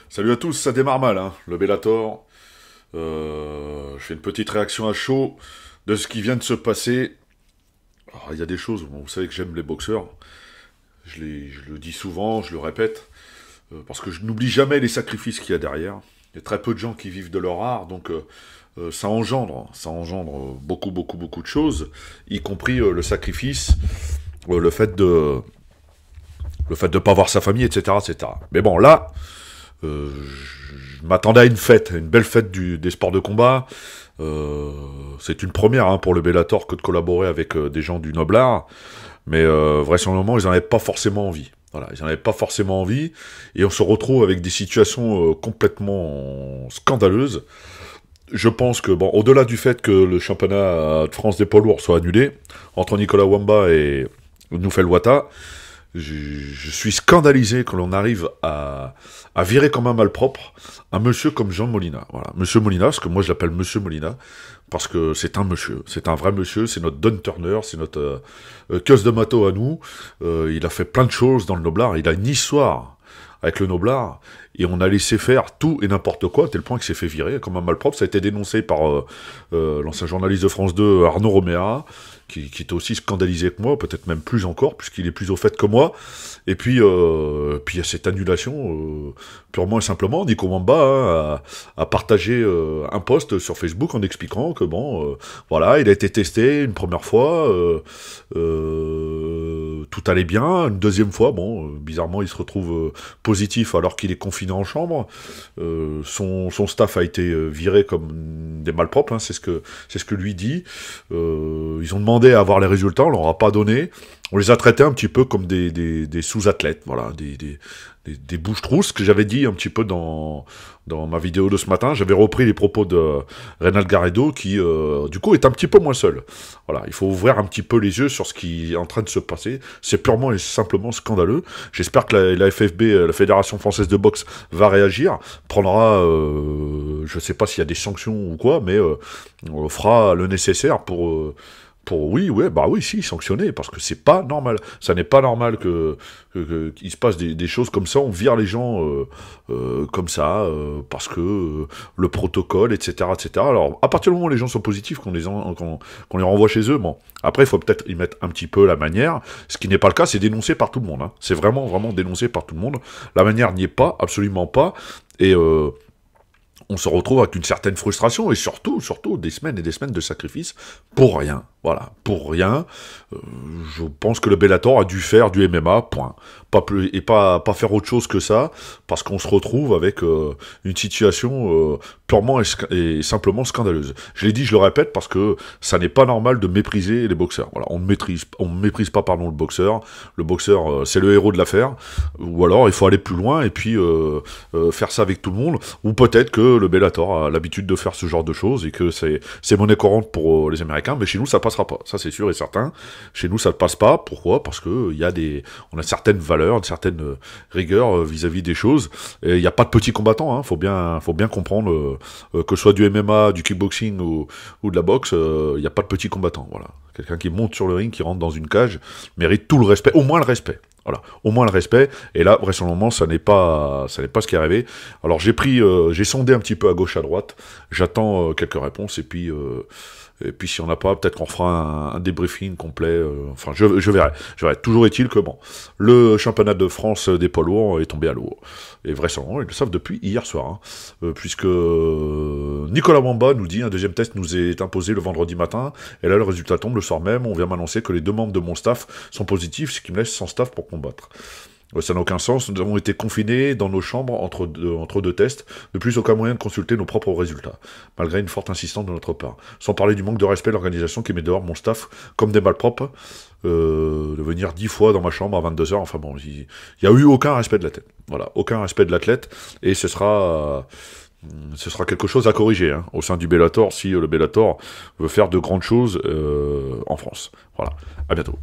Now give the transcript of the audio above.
Salut à tous, ça démarre mal, hein, le Bellator. Je fais une petite réaction à chaud de ce qui vient de se passer. Alors, il y a des choses, bon, vous savez que j'aime les boxeurs. Je le dis souvent, je le répète, parce que je n'oublie jamais les sacrifices qu'il y a derrière. Il y a très peu de gens qui vivent de leur art, donc ça engendre beaucoup, beaucoup, beaucoup de choses, y compris le sacrifice, le fait de ne pas voir sa famille, etc., etc. Mais bon, là, je m'attendais à une fête, une belle fête des sports de combat. C'est une première pour le Bellator que de collaborer avec des gens du Noblard, mais vraisemblablement ils n'en avaient pas forcément envie. Voilà, ils n'en avaient pas forcément envie, et on se retrouve avec des situations complètement scandaleuses. Je pense que, bon, au-delà du fait que le championnat de France des poids lourds soit annulé, entre Nicolas Wamba et Noufel Wata, je suis scandalisé quand l'on arrive à virer comme un malpropre un monsieur comme Jean Molina. Voilà, monsieur Molina, parce que moi je l'appelle monsieur Molina, parce que c'est un monsieur, c'est un vrai monsieur, c'est notre Don Turner, c'est notre Cus de Mato à nous. Il a fait plein de choses dans le Noblard, il a une histoire avec le Noblard, et on a laissé faire tout et n'importe quoi, à tel point qu'il s'est fait virer comme un malpropre. Ça a été dénoncé par l'ancien journaliste de France 2, Arnaud Roméa, qui était aussi scandalisé que moi, peut-être même plus encore, puisqu'il est plus au fait que moi. Et puis il y a cette annulation, purement et simplement. Nico Wamba a partagé un post sur Facebook en expliquant que bon, voilà, il a été testé une première fois, tout allait bien. Une deuxième fois, bon, bizarrement, il se retrouve positif alors qu'il est confiné en chambre. Son staff a été viré comme des malpropres, c'est ce que lui dit. Ils ont demandé à avoir les résultats, on leur a pas donné. On les a traités un petit peu comme des sous-athlètes, voilà, des bouches-trousses, que j'avais dit un petit peu dans ma vidéo de ce matin. J'avais repris les propos de Reynald Garrido, qui, du coup, est un petit peu moins seul. Voilà, il faut ouvrir un petit peu les yeux sur ce qui est en train de se passer. C'est purement et simplement scandaleux. J'espère que la FFB, la Fédération Française de Boxe, va réagir, prendra, je sais pas s'il y a des sanctions ou quoi, mais fera le nécessaire oui, ouais, bah oui, si, sanctionner, parce que c'est pas normal. Ça n'est pas normal qu'il se passe des choses comme ça, on vire les gens comme ça, parce que le protocole, etc., etc. Alors, à partir du moment où les gens sont positifs, qu'on les renvoie chez eux, bon, après, il faut peut-être y mettre un petit peu la manière, ce qui n'est pas le cas, c'est dénoncé par tout le monde, hein. C'est vraiment, vraiment dénoncé par tout le monde. La manière n'y est pas, absolument pas, et on se retrouve avec une certaine frustration et surtout des semaines et des semaines de sacrifice pour rien. Voilà, pour rien. Je pense que le Bellator a dû faire du MMA, point. Pas plus, et pas faire autre chose que ça, parce qu'on se retrouve avec une situation purement et simplement scandaleuse. Je l'ai dit, je le répète, parce que ça n'est pas normal de mépriser les boxeurs. Voilà, on ne méprise pas, pardon, le boxeur. Le boxeur, c'est le héros de l'affaire. Ou alors, il faut aller plus loin et puis faire ça avec tout le monde. Ou peut-être que le Bellator a l'habitude de faire ce genre de choses et que c'est monnaie courante pour les Américains, mais chez nous, ça passera pas. Ça, c'est sûr et certain. Chez nous, ça ne passe pas. Pourquoi? Parce que on a certaines valeurs, une certaine rigueur vis-à-vis des choses. Et il n'y a pas de petits combattants, hein. Faut bien comprendre que ce soit du MMA, du kickboxing ou de la boxe, il n'y a pas de petits combattants. Voilà. Quelqu'un qui monte sur le ring, qui rentre dans une cage, mérite tout le respect, au moins le respect. Voilà, au moins le respect. Et là, vraisemblablement, ça n'est pas ce qui est arrivé. Alors j'ai sondé un petit peu à gauche, à droite. J'attends quelques réponses et puis si on n'a pas, peut-être qu'on fera un débriefing complet. Enfin, je verrai. Toujours est-il que bon, le championnat de France des poids lourds est tombé à l'eau. Et vraisemblablement, ils le savent depuis hier soir, puisque Nicolas Wamba nous dit un deuxième test nous est imposé le vendredi matin. Et là, le résultat tombe le soir même. On vient m'annoncer que les deux membres de mon staff sont positifs, ce qui me laisse sans staff pour combattre. Ça n'a aucun sens, nous avons été confinés dans nos chambres entre deux tests, de plus aucun moyen de consulter nos propres résultats, malgré une forte insistance de notre part. Sans parler du manque de respect de l'organisation qui met dehors mon staff comme des malpropres, de venir 10 fois dans ma chambre à 22 heures, enfin bon, il n'y a eu aucun respect de l'athlète. Voilà, aucun respect de l'athlète, et ce sera quelque chose à corriger au sein du Bellator, si le Bellator veut faire de grandes choses en France. Voilà, à bientôt.